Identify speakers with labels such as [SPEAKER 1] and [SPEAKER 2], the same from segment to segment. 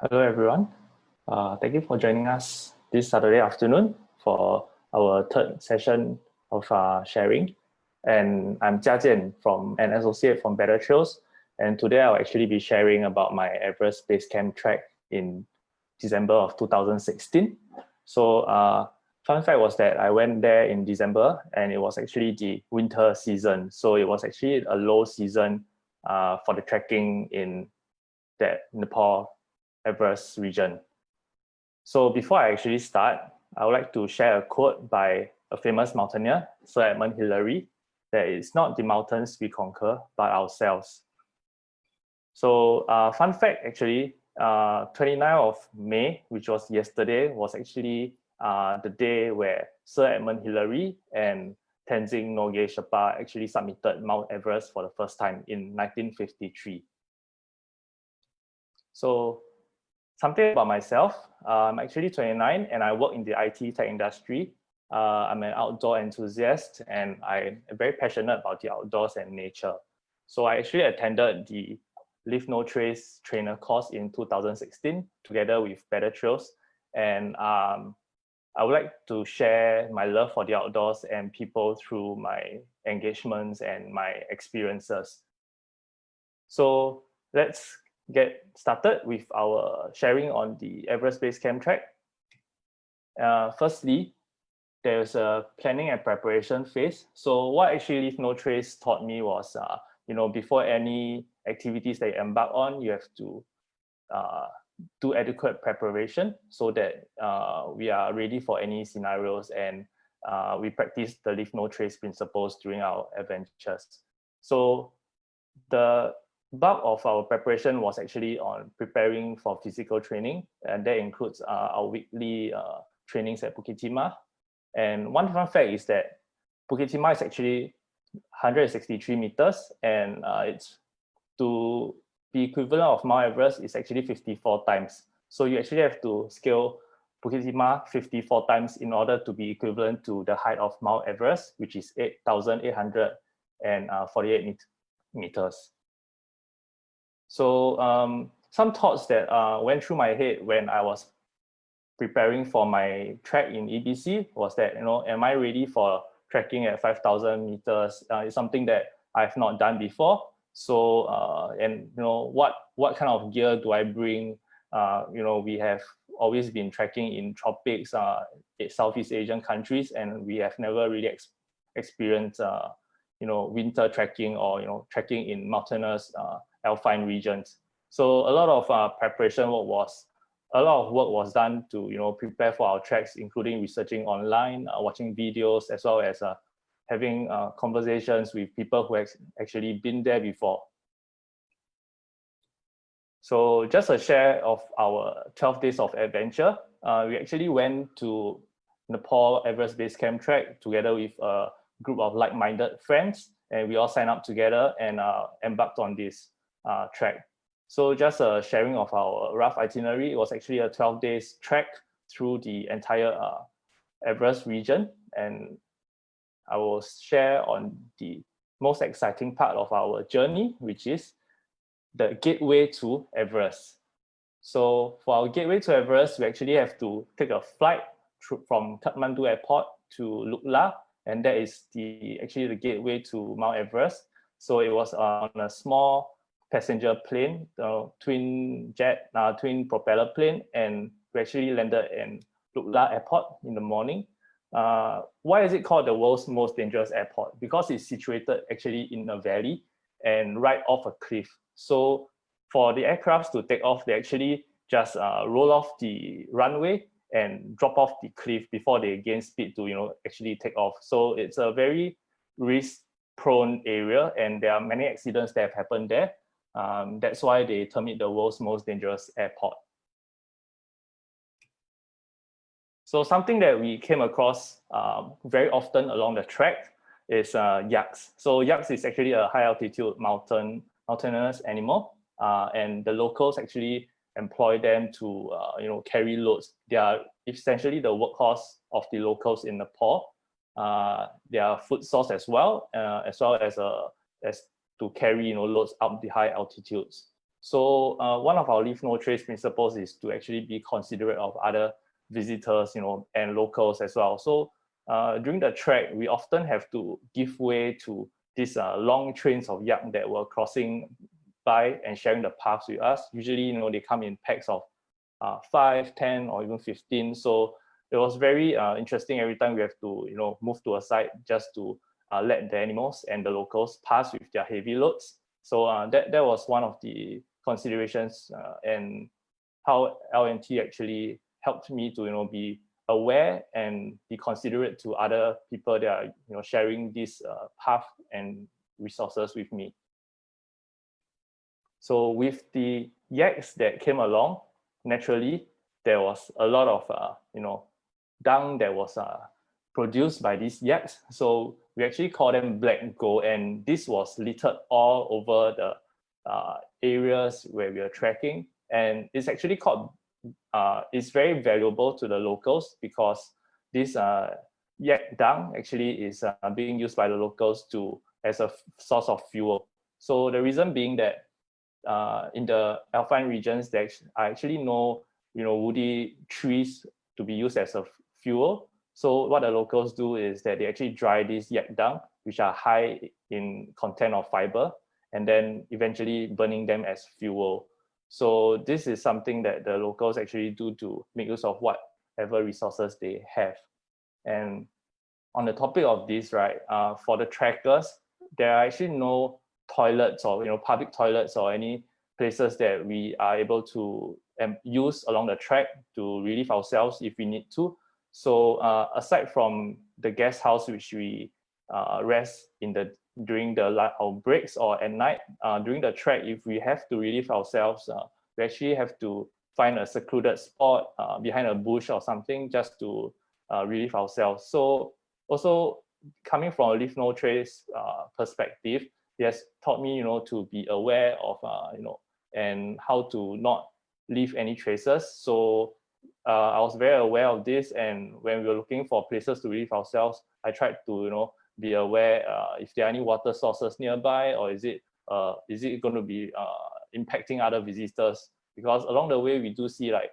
[SPEAKER 1] Hello, everyone. Thank you for joining us this Saturday afternoon for our third session of sharing. And I'm Jia Jian, from an associate from Better Trails. And today I'll actually be sharing about my Everest Base Camp trek in December of 2016. So fun fact was that I went there in December and it was actually the winter season. So it was actually a low season for the trekking in that Nepal Everest region. So before I actually start, I would like to share a quote by a famous mountaineer, Sir Edmund Hillary, that it's not the mountains we conquer, but ourselves. So fun fact, actually, 29th of May, which was yesterday, was actually the day where Sir Edmund Hillary and Tenzing Norgay Sherpa actually submitted Mount Everest for the first time in 1953. So something about myself, I'm actually 29 and I work in the IT tech industry. I'm an outdoor enthusiast and I'm very passionate about the outdoors and nature. So I actually attended the Leave No Trace trainer course in 2016 together with Better Trails. And I would like to share my love for the outdoors and people through my engagements and my experiences. So let's get started with our sharing on the Everest Base Camp trek. Firstly, there's a planning and preparation phase. So what actually Leave No Trace taught me was, before any activities that you embark on, you have to do adequate preparation so that we are ready for any scenarios, and we practice the Leave No Trace principles during our adventures. So the bulk of our preparation was actually on preparing for physical training, and that includes our weekly trainings at Bukit Timah. And one fun fact is that Bukit Timah is actually 163 meters, and it's to be equivalent of Mount Everest is actually 54 times. So you actually have to scale Bukit Timah 54 times in order to be equivalent to the height of Mount Everest, which is 8,848 meters. So some thoughts that went through my head when I was preparing for my trek in EBC was that, am I ready for trekking at 5,000 meters? It's something that I've not done before. So, what kind of gear do I bring? We have always been trekking in tropics, Southeast Asian countries, and we have never really experienced, winter trekking or, trekking in mountainous alpine regions. So a lot of preparation work was done to prepare for our treks, including researching online, watching videos, as well as having conversations with people who have actually been there before. So just a share of our 12 days of adventure. We actually went to Nepal Everest Base Camp trek together with a group of like-minded friends, and we all signed up together and embarked on this trek. So just a sharing of our rough itinerary. It was actually a 12 days trek through the entire Everest region, and I will share on the most exciting part of our journey, which is the gateway to Everest. So for our gateway to Everest, we actually have to take a flight from Kathmandu Airport to Lukla, and that is actually the gateway to Mount Everest. So it was on a small passenger plane, twin propeller plane, and we actually landed in Lukla Airport in the morning. Why is it called the world's most dangerous airport? Because it's situated actually in a valley and right off a cliff. So for the aircrafts to take off, they actually just roll off the runway and drop off the cliff before they gain speed to actually take off. So it's a very risk-prone area, and there are many accidents that have happened there. That's why they term it the world's most dangerous airport. So something that we came across very often along the trek is yaks. So yaks is actually a high altitude mountainous animal, and the locals actually employ them to carry loads. They are essentially the workhorse of the locals in Nepal. They are food source as well as to carry loads up the high altitudes. So one of our leave no trace principles is to actually be considerate of other visitors, and locals as well. So during the trek, we often have to give way to these long trains of yak that were crossing by and sharing the paths with us. Usually, they come in packs of 5, 10, or even 15. So it was very interesting every time we have to, move to a side just to let the animals and the locals pass with their heavy loads. So that was one of the considerations and how LNT actually helped me to be aware and be considerate to other people that are sharing this path and resources with me. So with the yaks that came along, naturally there was a lot of dung that was produced by these yaks. So we actually call them black gold, and this was littered all over the areas where we are trekking. And it's actually called, it's very valuable to the locals because this yak dung actually is being used by the locals as a source of fuel. So the reason being that in the alpine regions, there are actually no woody trees to be used as a fuel. So what the locals do is that they actually dry these yak dung, which are high in content of fiber, and then eventually burning them as fuel. So this is something that the locals actually do to make use of whatever resources they have. And on the topic of this, right, for the trekkers, there are actually no toilets or public toilets or any places that we are able to use along the trek to relieve ourselves if we need to. So aside from the guest house, which we rest in during our breaks or at night, during the trek, if we have to relieve ourselves, we actually have to find a secluded spot behind a bush or something just to relieve ourselves. So also coming from a leave no trace perspective, it has taught me, to be aware of, and how to not leave any traces. So I was very aware of this, and when we were looking for places to relieve ourselves, I tried to, be aware if there are any water sources nearby, or is it going to be impacting other visitors? Because along the way, we do see like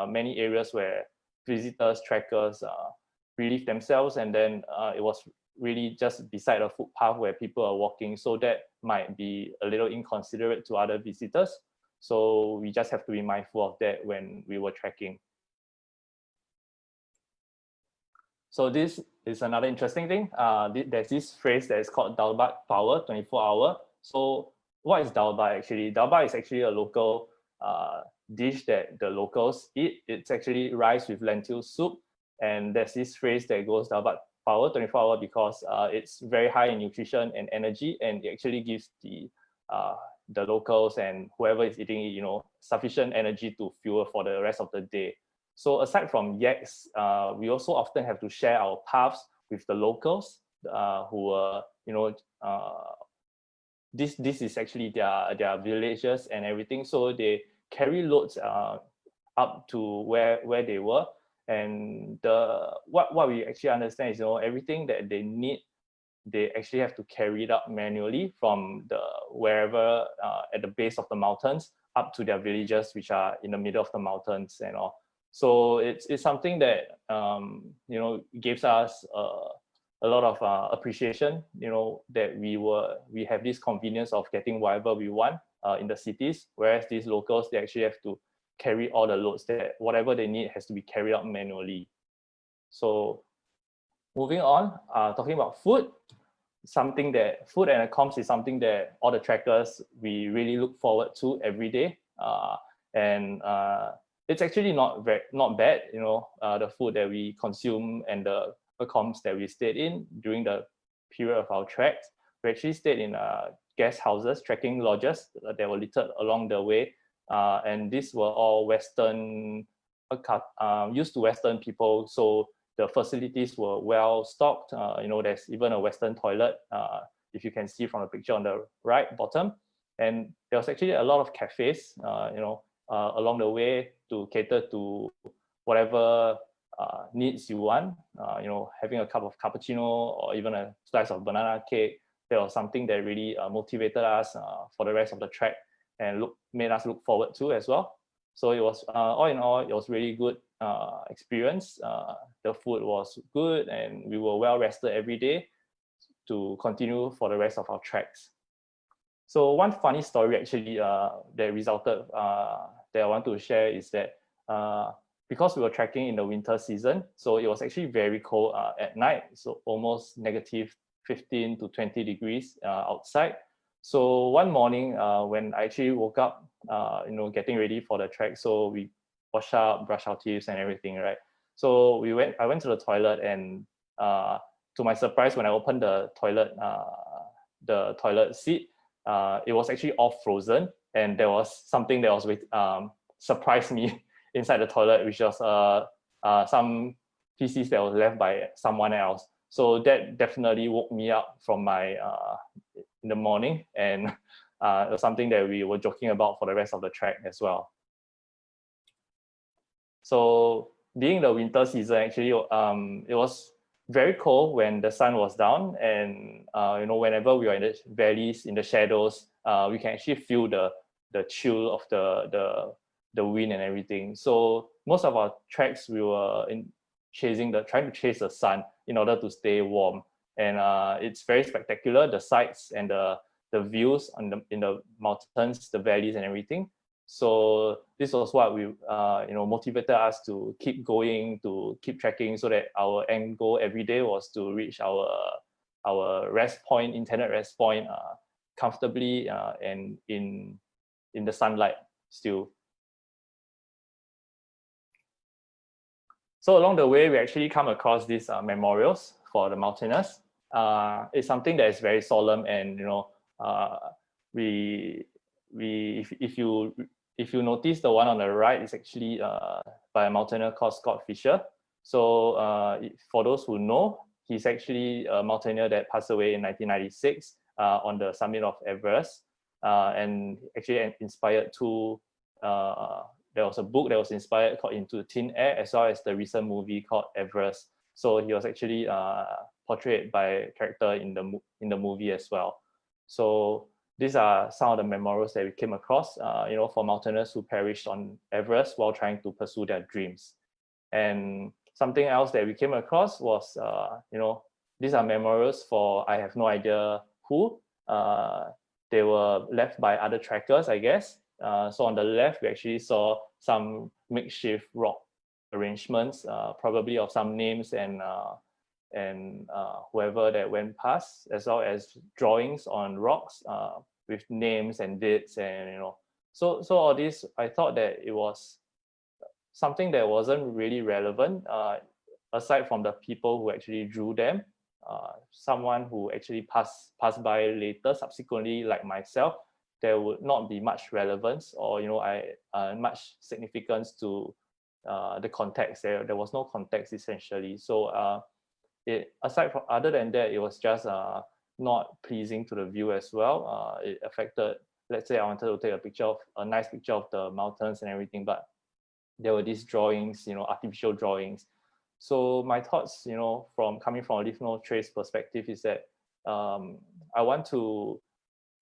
[SPEAKER 1] many areas where visitors, trekkers relieve themselves, and then it was really just beside a footpath where people are walking. So that might be a little inconsiderate to other visitors. So we just have to be mindful of that when we were trekking. So this is another interesting thing. There's this phrase that is called Dhal power, 24-hour. So what is Dhal actually? Dhal is actually a local dish that the locals eat. It's actually rice with lentil soup. And there's this phrase that goes Dhal power, 24-hour, because it's very high in nutrition and energy, and it actually gives the locals and whoever is eating it, sufficient energy to fuel for the rest of the day. So aside from yaks, we also often have to share our paths with the locals who are, this is actually their villages and everything. So they carry loads up to where they were. And what we actually understand is, everything that they need, they actually have to carry it up manually from wherever at the base of the mountains up to their villages, which are in the middle of the mountains and all. So it's something that gives us a lot of appreciation, that we have this convenience of getting whatever we want in the cities, whereas these locals, they actually have to carry all the loads, that whatever they need has to be carried out manually. So moving on, talking about food, food and accoms is something that all the trekkers, we really look forward to every day. And it's actually not bad, the food that we consume and the accoms that we stayed in during the period of our treks. We actually stayed in guest houses, trekking lodges that were littered along the way. And these were all Western, used to Western people. So the facilities were well stocked. There's even a Western toilet, if you can see from the picture on the right bottom. And there was actually a lot of cafes, along the way to cater to whatever needs you want. Having a cup of cappuccino or even a slice of banana cake, that was something that really motivated us for the rest of the trek. and made us look forward to as well. So it was all in all, it was really good experience. The food was good, and we were well rested every day to continue for the rest of our treks. So one funny story actually that resulted that I want to share is that because we were trekking in the winter season, so it was actually very cold at night, so almost negative 15 to 20 degrees outside. So one morning when I actually woke up, getting ready for the trek, so we wash up, brush our teeth and everything, right? So I went to the toilet, and to my surprise, when I opened the toilet seat, it was actually all frozen, and there was something that was surprised me inside the toilet, which was some feces that was left by someone else. So that definitely woke me up from my in the morning, and it was something that we were joking about for the rest of the trek as well. So being the winter season, actually, it was very cold when the sun was down, and whenever we were in the valleys, in the shadows, we can actually feel the chill of the wind and everything. So most of our treks, we were trying to chase the sun in order to stay warm, and it's very spectacular, the sights and the views in the mountains, the valleys and everything. So this was what we motivated us to keep going, to keep trekking, so that our end goal every day was to reach our intended rest point comfortably and in the sunlight still. So along the way, we actually come across these memorials for the mountaineers. It's something that is very solemn, and if you notice, the one on the right is actually by a mountaineer called Scott Fisher. So for those who know, he's actually a mountaineer that passed away in 1996 on the summit of Everest, and actually inspired there was a book that was inspired called Into Thin Air, as well as the recent movie called Everest. So he was actually portrayed by a character in the movie as well. So these are some of the memorials that we came across, for mountaineers who perished on Everest while trying to pursue their dreams. And something else that we came across was, these are memorials for I have no idea who. They were left by other trekkers, I guess. So on the left, we actually saw some makeshift rock arrangements, probably of some names and whoever that went past, as well as drawings on rocks with names and dates, and so all this, I thought that it was something that wasn't really relevant, aside from the people who actually drew them. Someone who actually passed by later, subsequently, like myself, there would not be much relevance or much significance to the context. There was no context essentially. So other than that, it was just not pleasing to the view as well. It affected, let's say I wanted to take a nice picture of the mountains and everything, but there were these drawings, artificial drawings. So my thoughts, coming from a Leave No Trace perspective, is that I want to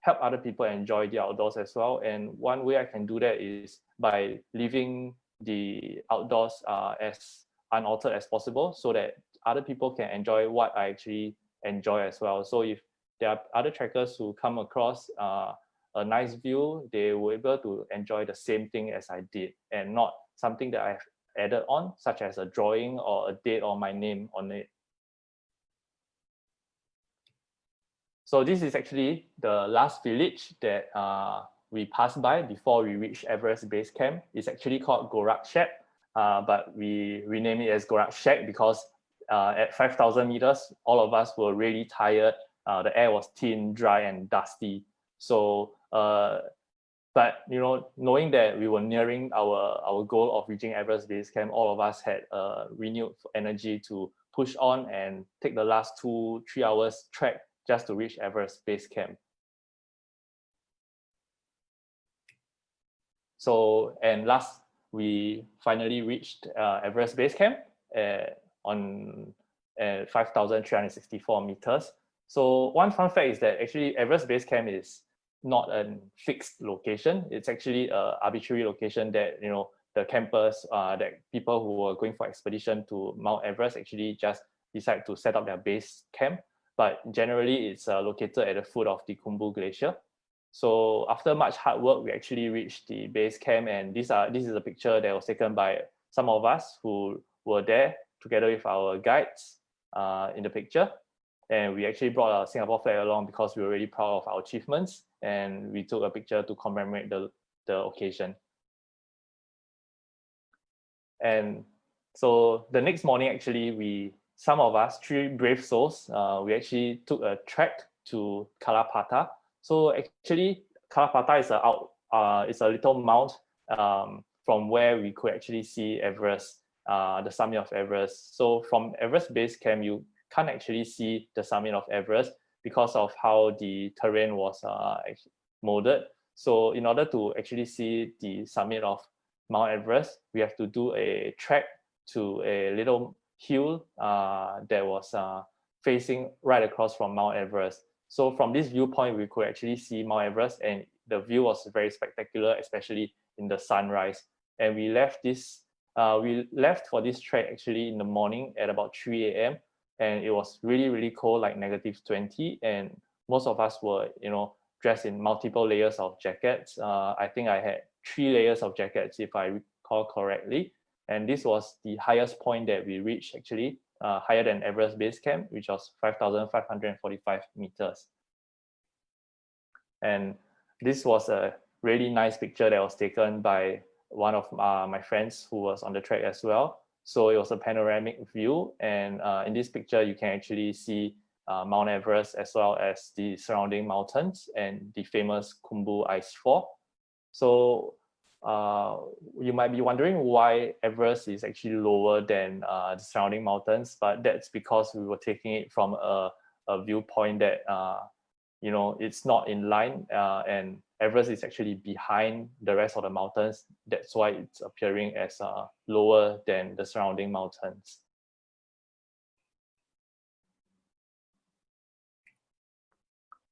[SPEAKER 1] help other people enjoy the outdoors as well. And one way I can do that is by leaving the outdoors as unaltered as possible, so that other people can enjoy what I actually enjoy as well. So if there are other trekkers who come across a nice view, they were able to enjoy the same thing as I did, and not something that I've added on, such as a drawing or a date or my name on it. So this is actually the last village that we passed by before we reached Everest Base Camp. It's actually called Gorak Shack, but we renamed it as Gorak Shack because at 5,000 meters, all of us were really tired. The air was thin, dry, and dusty. So, but knowing that we were nearing our goal of reaching Everest Base Camp, all of us had renewed energy to push on and take the last 2-3 hours trek just to reach Everest Base Camp. So, and last, we finally reached Everest Base Camp on 5,364 meters. So one fun fact is that actually Everest Base Camp is not a fixed location. It's actually an arbitrary location that the campers, that people who are going for expedition to Mount Everest actually just decide to set up their base camp. But generally, it's located at the foot of the Khumbu Glacier. So after much hard work, we actually reached the base camp, and this is a picture that was taken by some of us who were there together with our guides in the picture. And we actually brought our Singapore flag along because we were really proud of our achievements, and we took a picture to commemorate the occasion. And so the next morning, actually, some of us, 3 brave souls, we actually took a trek to Patthar. So actually, Patthar is a little mount from where we could actually see Everest, the summit of Everest. So from Everest Base Camp, you can't actually see the summit of Everest because of how the terrain was molded. So in order to actually see the summit of Mount Everest, we have to do a trek to a little hill that was facing right across from Mount Everest. So from this viewpoint, we could actually see Mount Everest, and the view was very spectacular, especially in the sunrise. And we left for this trek actually in the morning at about 3 a.m. and it was really, really cold, like -20, and most of us were dressed in multiple layers of jackets. I think I had 3 layers of jackets, if I recall correctly. And this was the highest point that we reached, actually, higher than Everest Base Camp, which was 5,545 meters. And this was a really nice picture that was taken by one of my friends who was on the trek as well. So it was a panoramic view, and in this picture, you can actually see Mount Everest as well as the surrounding mountains and the famous Khumbu Ice Fall. So you might be wondering why Everest is actually lower than the surrounding mountains, but that's because we were taking it from a viewpoint that it's not in line, and Everest is actually behind the rest of the mountains. That's why it's appearing as lower than the surrounding mountains.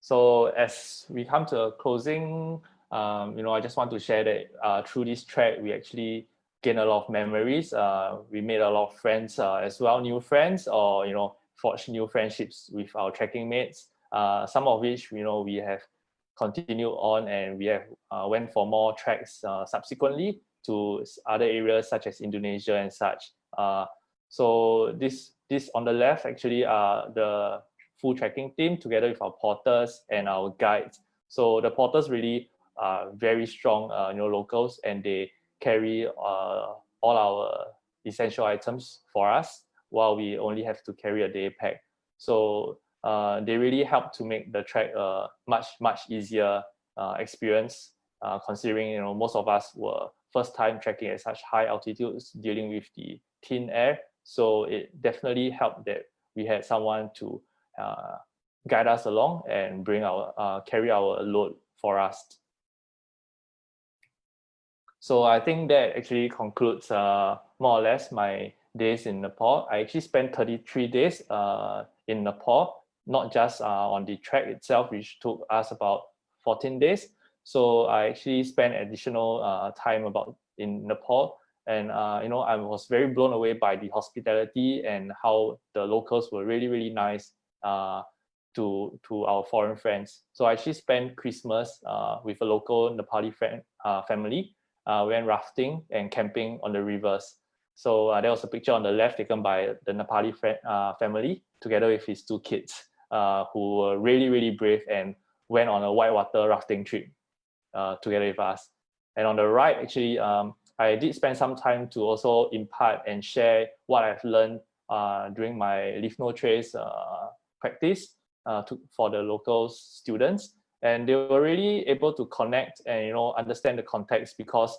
[SPEAKER 1] So as we come to a closing, I just want to share that through this trek, we actually gained a lot of memories. We made a lot of friends as well, new friends, or forged new friendships with our trekking mates. Some of which we have continued on, and we have went for more treks subsequently to other areas such as Indonesia and such. So this on the left actually are the full trekking team together with our porters and our guides. So the porters really are very strong, locals, and they carry all our essential items for us, while we only have to carry a day pack. So they really help to make the trek a much easier experience, considering most of us were first time trekking at such high altitudes, dealing with the thin air. So it definitely helped that we had someone to guide us along and carry our load for us. So I think that actually concludes more or less my days in Nepal. I actually spent 33 days in Nepal, not just on the trek itself, which took us about 14 days. So I actually spent additional time in Nepal, and I was very blown away by the hospitality and how the locals were really, really nice to our foreign friends. So I actually spent Christmas with a local Nepali family. Went rafting and camping on the rivers. So there was a picture on the left taken by the Nepali family together with his 2 kids, who were really, really brave and went on a whitewater rafting trip together with us. And on the right, actually, I did spend some time to also impart and share what I've learned during my Leave No Trace practice for the local students. And they were really able to connect and understand the context, because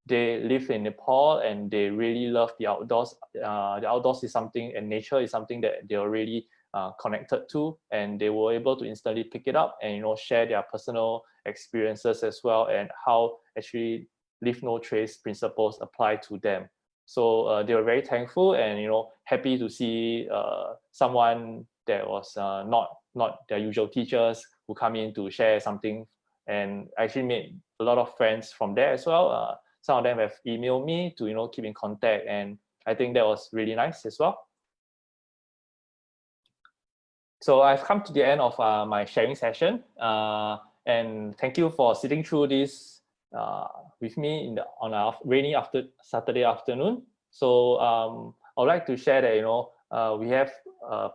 [SPEAKER 1] they live in Nepal and they really love the outdoors. The outdoors is something, and nature is something that they are really connected to, and they were able to instantly pick it up and share their personal experiences as well, and how actually Leave No Trace principles apply to them. So they were very thankful and happy to see someone that was not their usual teachers who come in to share something, and I actually made a lot of friends from there as well. Some of them have emailed me to keep in contact, and I think that was really nice as well. So I've come to the end of my sharing session, and thank you for sitting through this with me on a rainy Saturday afternoon. So I would like to share that we have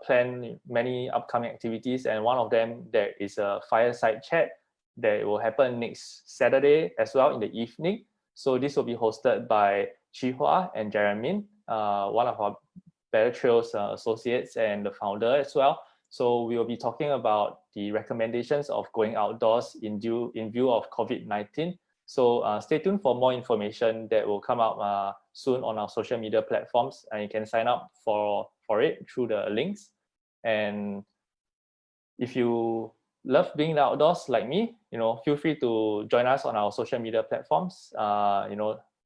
[SPEAKER 1] planned many upcoming activities, and one of them there is a fireside chat that will happen next Saturday as well in the evening. So this will be hosted by Chi Hua and Jeremy, one of our Better Trails associates and the founder as well. So we will be talking about the recommendations of going outdoors in view of COVID-19. So stay tuned for more information that will come out soon on our social media platforms, and you can sign up for it through the links. And if you love being the outdoors like me, feel free to join us on our social media platforms.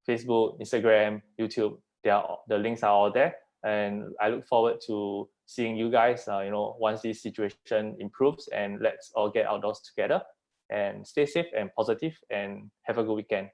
[SPEAKER 1] Facebook, Instagram, YouTube. The links are all there, and I look forward to seeing you guys. Once this situation improves, and let's all get outdoors together. And stay safe and positive, and have a good weekend.